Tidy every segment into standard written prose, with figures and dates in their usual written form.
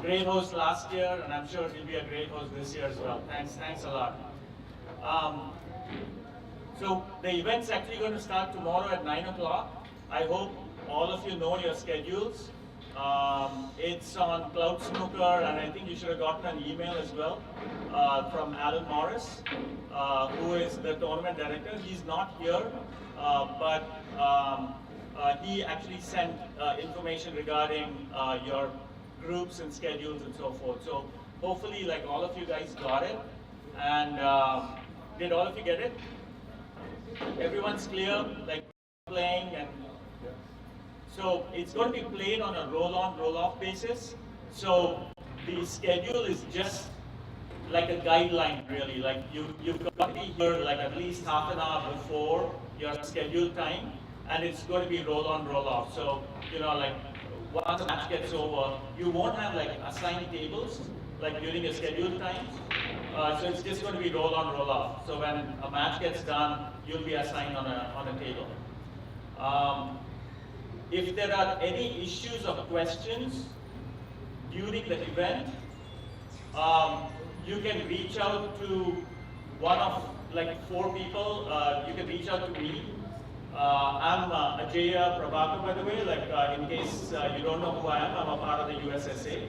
great host last year, and I'm sure he'll be a great host this year as well. Thanks a lot. So the event's actually going to start tomorrow at 9 o'clock. I hope all of you know your schedules. It's on Cloud Snooker, and I think you should have gotten an email as well from Alan Morris, who is the tournament director. He's not here, but he actually sent information regarding your groups and schedules and so forth. So hopefully, like, all of you guys got it. And did all of you get it? Everyone's clear, like playing, and so it's going to be played on a roll-on, roll-off basis. So the schedule is just like a guideline, really. Like you've got to be here like at least half an hour before your scheduled time, and it's going to be roll-on, roll-off. So like once the match gets over, you won't have like assigned tables like during your scheduled times. So it's just going to be roll-on, roll-off. So when a match gets done, you'll be assigned on a table. If there are any issues or questions during the event, you can reach out to one of like 4 people. You can reach out to me. I'm Ajaya Prabhakar, by the way, like in case you don't know who I am, I'm a part of the USSA.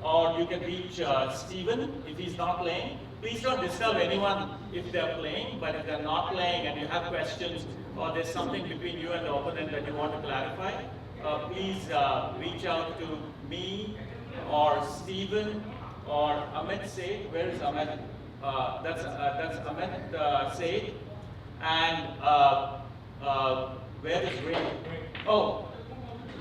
Or you can reach Stephen if he's not playing. Please don't disturb anyone if they're playing, but if they're not playing and you have questions or there's something between you and the opponent that you want to clarify, please reach out to me or Stephen or Amit Seth. Where is Amit? That's Amit Seth. And where is Ray? Oh,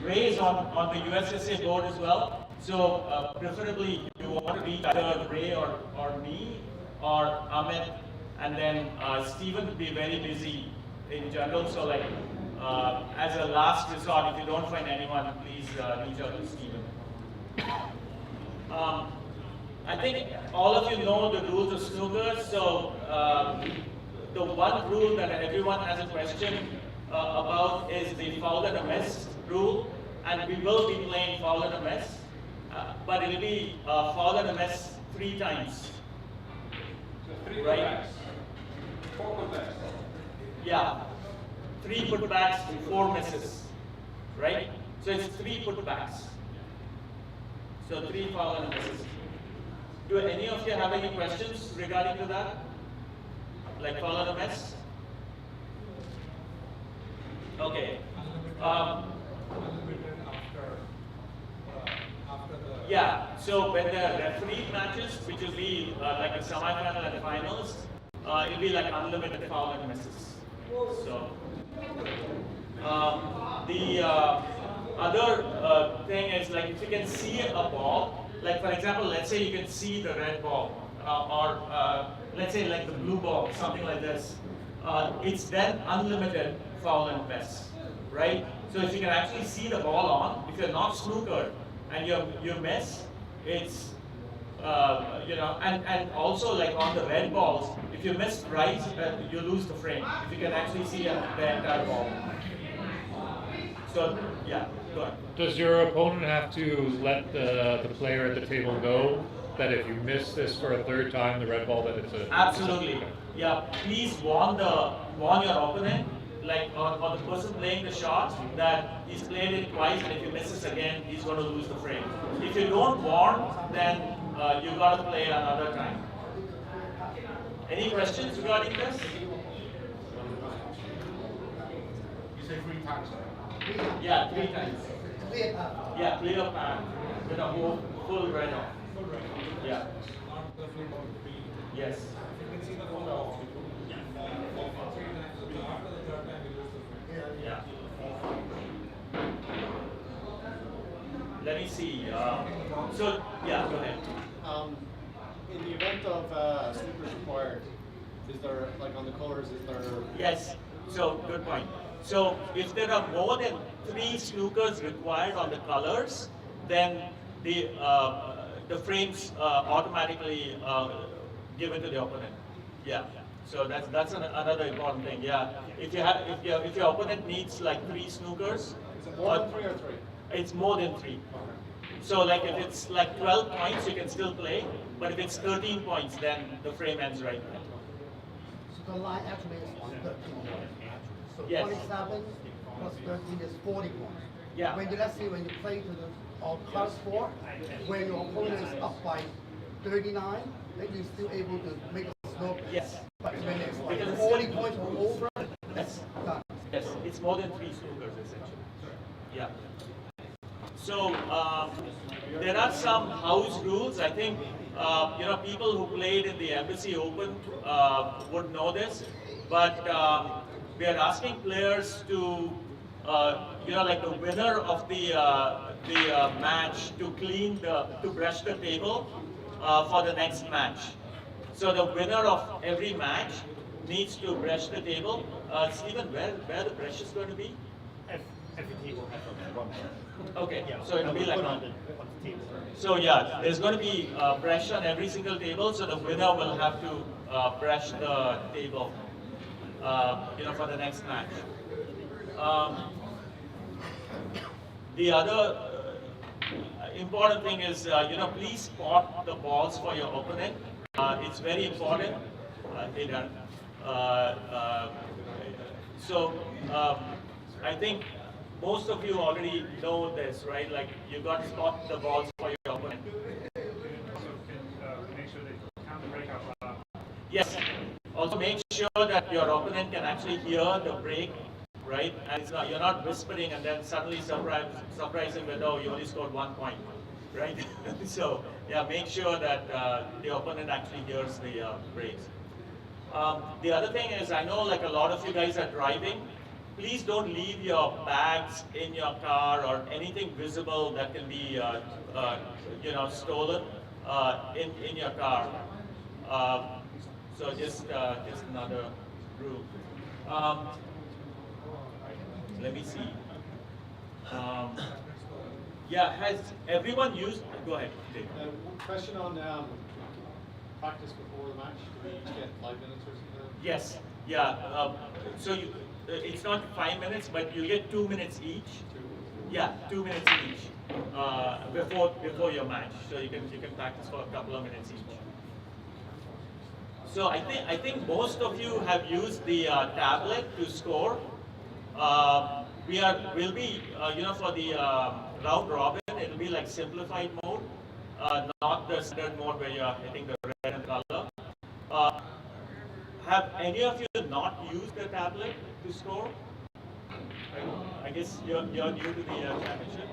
Ray is on the USSA board as well. So preferably you want to reach either Ray or me or Amit, and then Stephen will be very busy in general. So like as a last resort, if you don't find anyone, please reach out to Stephen. I think all of you know the rules of snooker. So the one rule that everyone has a question about is the foul and a miss rule, and we will be playing foul and a miss. But it will be foul and a miss 3 times. So 3 right? putbacks. 4 putbacks. Yeah. 3 putbacks, 4 misses. Right? So it's 3 putbacks. So 3 foul and misses. Do any of you have any questions regarding to that? Like foul and a miss? Okay. Yeah, so when there are referee matches, which will be like a semi-final and finals, it'll be like unlimited foul and misses. So the other thing is, like, if you can see a ball, like for example, let's say you can see the red ball, or let's say like the blue ball, something like this, it's then unlimited foul and miss, right? So if you can actually see the ball on, if you're not snookered, and you miss, it's and also like on the red balls, if you miss right, you lose the frame. If you can actually see the entire ball. So yeah, go ahead. Does your opponent have to let the player at the table know that if you miss this for a 3rd time, the red ball, that it's a... Absolutely. Yeah, please warn your opponent, like or the person playing the shot, that he's played it twice, and if he misses again, he's going to lose the frame. If you don't warn, then you've got to play another time. Any questions regarding this? You say 3 times, right? Yeah, 3 times. Yeah, clear pan with a full red off. Yeah. Yes. Yeah. Let me see. So, yeah, go ahead. In the event of snookers required, is there, like on the colors, is there... Yes, so good point. So if there are more than 3 snookers required on the colors, then the frames automatically given to the opponent. Yeah. So that's another important thing. Yeah. If your opponent needs like 3 snookers, Is it more than 3 or 3? it's more than 3. So like if it's like 12 points, you can still play, but if it's 13 points, then the frame ends right there. So the line actually is 113. So Yes. 27 plus 13 is 40 points. Yeah. When you, let's say when you play to the class 4, when your opponent is up by 39, then you're still able to make a snooker. Yes. But when it's like Because 40 points or over, Yes. done. Yes, it's more than 3 snookers essentially. Yeah. So there are some house rules. I think people who played in the Embassy Open would know this, but we are asking players to like the winner of the match to brush the table for the next match. So the winner of every match needs to brush the table. Stephen, where the brush is going to be? Every table has one. Okay, Yeah, so it'll be like on the table. so yeah, there's going to be brush on every single table, so the winner will have to brush the table, for the next match. The other important thing is, please spot the balls for your opponent. It's very important. Hey, Dan. So I think most of you already know this, right? Like you got to spot the balls for your opponent. Make sure they count the breakout. Yes. Also make sure that your opponent can actually hear the break, right? And you're not whispering and then suddenly surprising with, oh, you only scored 1 point, right? So yeah, make sure that the opponent actually hears the breaks. The other thing is, I know like a lot of you guys are driving. Please don't leave your bags in your car or anything visible that can be, stolen in your car. So just another rule. Let me see. Has everyone used? Go ahead, Dave. Question on practice before the match. Do we each get 5 minutes or something? Yes. Yeah. So it's not 5 minutes, but you get 2 minutes each. Yeah, 2 minutes each before your match. So you can practice for a couple of minutes each. So I think most of you have used the tablet to score. We'll be for the round robin, it'll be like simplified mode, not the standard mode where you're hitting the red and color. Have any of you not used the tablet to score? I guess you're new to the championship.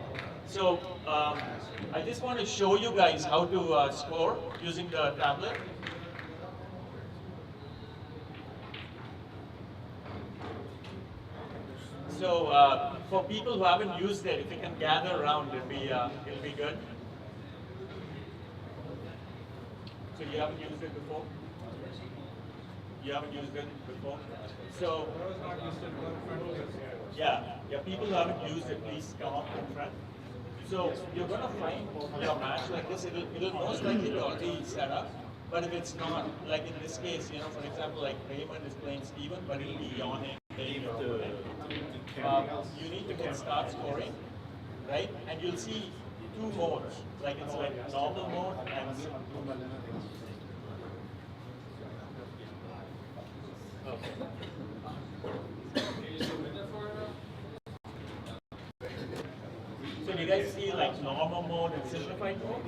So I just want to show you guys how to score using the tablet. So for people who haven't used it, if you can gather around, it'll be good. So you haven't used it before? You haven't used it before? So yeah, people who haven't used it, please come up in front. So you're going to find your match like this. It'll most likely be already set up. But if it's not, like in this case, for example, like Raymond is playing Steven, but it'll be yawning. You need to hit start scoring, right? And you'll see 2 modes, like it's like normal mode and so do you guys see like normal mode and simplified mode?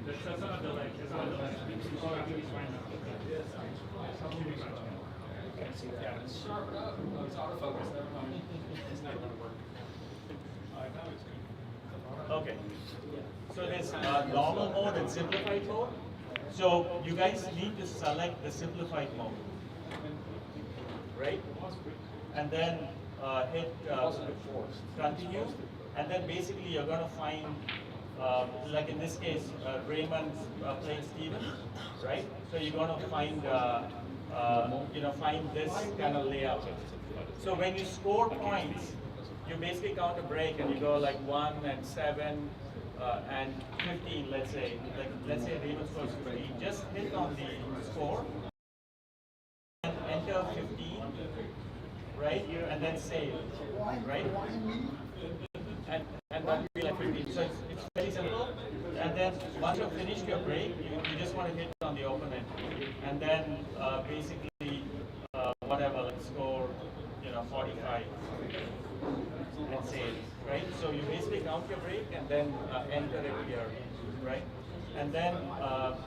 There's another delay. Okay. So there's normal mode and simplified mode. So you guys need to select the simplified mode, right? And then hit continue, and then basically you're going to find, like in this case, Raymond's playing Steven, right? So you're going to find, find this kind of layout. So when you score points, you basically count a break and you go like 1 and 7 and 15, let's say. Like let's say Raymond scores 15. Just hit on the score and enter 15, right? And then save, right? and that will be like 15. So it's very simple. And then once you've finished your break, you just want to hit on the opponent, and then basically whatever, let's score, 45 and save, right? So you basically count your break and then enter it here, right? And then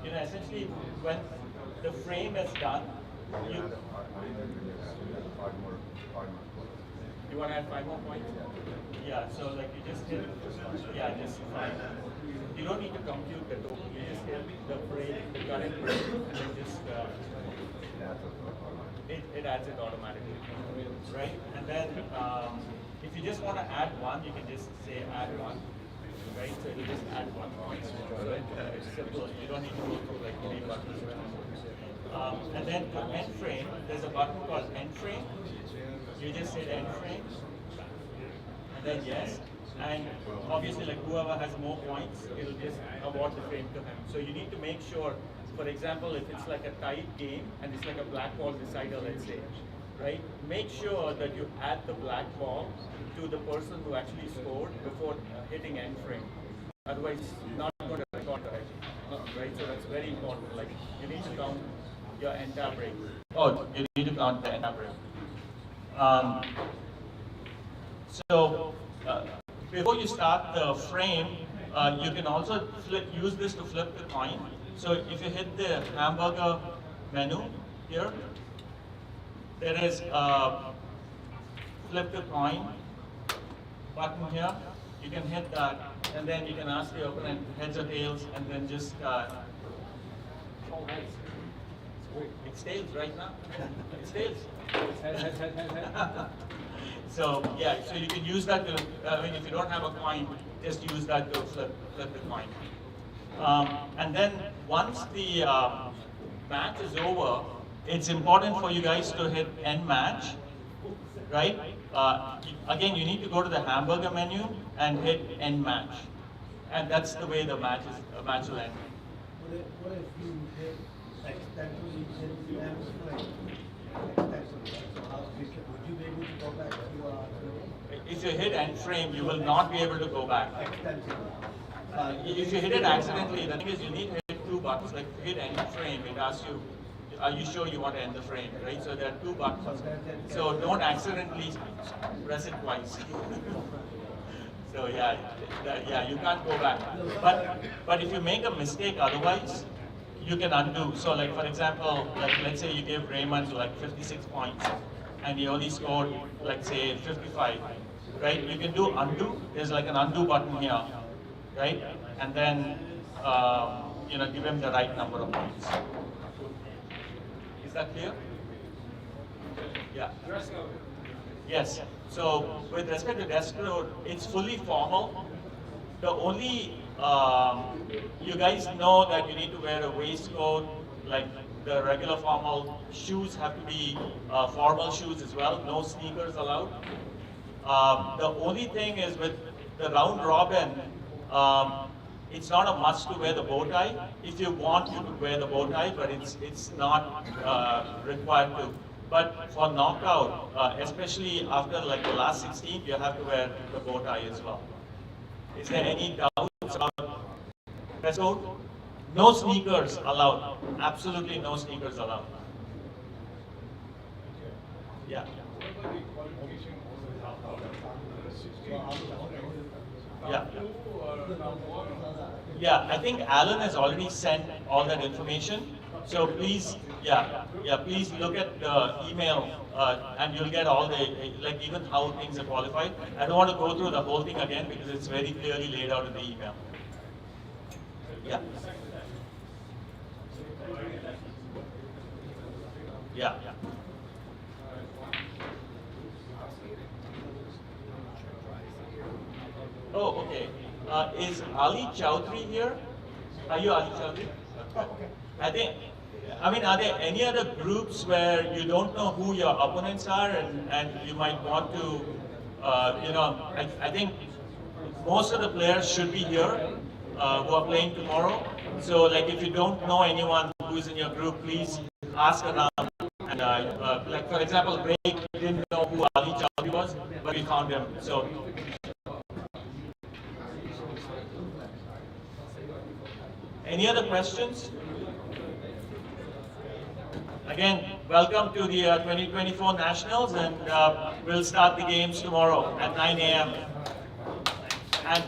essentially when the frame is done, you want to add 5 more points? Yeah, so like you just hit, just 5. You don't need to compute the total, you just hit the break, the current break, and then just, it adds it automatically, right? And then if you just want to add 1, you can just say add 1, right? So you just add 1 point. So it's simple, you don't need to go through like 3 buttons. And then for end frame, there's a button called end frame. You just say end frame, and then yes. And obviously, like whoever has more points, it'll just award the frame to him. So you need to make sure, for example, if it's like a tight game and it's like a black ball decider, let's say, right? Make sure that you add the black ball to the person who actually scored before hitting end frame. Otherwise, it's not going to record correctly, right? So that's very important. Like you need to count your entire break. Oh, you need to count the entire break. Before you start the frame, you can also use this to flip the coin. So if you hit the hamburger menu here, there is a flip the coin button here. You can hit that, and then you can ask the opponent heads or tails, and then just it's tails right now. It's tails. So yeah, so you can use that to, if you don't have a coin, just use that to flip the coin. And then once the match is over, it's important for you guys to hit end match, right? Again, you need to go to the hamburger menu and hit end match, and that's the way the match will end. What if you hit accidentally hit the end frame? Accidentally, so would you be able to go back to If you hit end frame, you will not be able to go back. If you hit it accidentally, the thing is you need to hit 2 buttons. Like if you hit end frame, it asks you, are you sure you want to end the frame, right? So there are 2 buttons. So don't accidentally press it twice. So yeah, you can't go back. But if you make a mistake otherwise, you can undo. So like for example, like let's say you gave Raymond like 56 points and he only scored like say 55, right? You can do undo. There's like an undo button here, right? And then give him the right number of points. Is that clear? Yeah. Yes. So with respect to dress code, it's fully formal. The only you guys know that you need to wear a waistcoat, like the regular formal. Shoes have to be formal shoes as well. No sneakers allowed. The only thing is with the round robin, it's not a must to wear the bow tie. If you want, you could wear the bow tie, but it's not required to. But for knockout, especially after like the last 16, you have to wear the bow tie as well. Is there any doubts about dress code? No sneakers allowed. Absolutely no sneakers allowed. Yeah. Yeah. Yeah, I think Alan has already sent all that information. So please, please look at the email and you'll get all the, like even how things are qualified. I don't want to go through the whole thing again because it's very clearly laid out in the email. Yeah. Yeah. Oh, okay. Is Ali Chowdhury here? Are you Ali Chowdhury? Okay. Are there any other groups where you don't know who your opponents are and you might want to, I think most of the players should be here who are playing tomorrow. So like if you don't know anyone who is in your group, please ask around. And like for example, Ray didn't know who Ali Chowdhury was, but we found him. So Any other questions? Again, welcome to the 2024 Nationals, and we'll start the games tomorrow at 9 a.m. And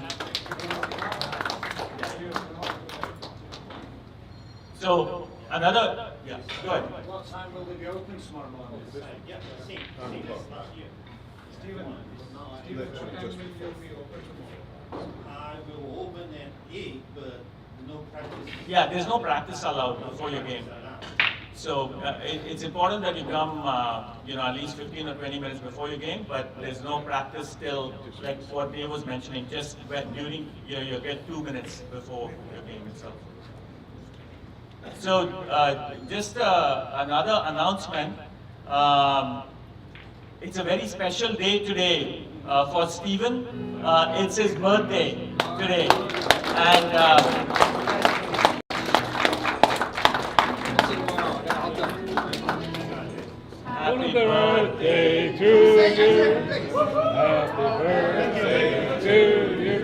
so another, yeah, go ahead. What time will they be open tomorrow morning? Yeah, same. Stephen, I will open at 8, but no practice. Yeah, there's no practice allowed before your game. So it's important that you come, at least 15 or 20 minutes before your game, but there's no practice till, like what Dave was mentioning, just during, you get 2 minutes before your game itself. So just another announcement. It's a very special day today for Stephen. It's his birthday today. And Happy birthday to you. Happy birthday to you.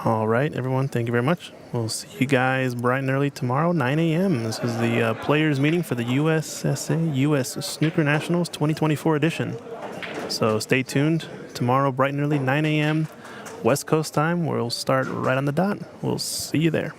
All right, everyone, thank you very much. We'll see you guys bright and early tomorrow, 9 a.m. This is the players' meeting for the USSA U.S. Snooker Nationals 2024 edition. So stay tuned. Tomorrow, bright and early, 9 a.m. West Coast time. We'll start right on the dot. We'll see you there.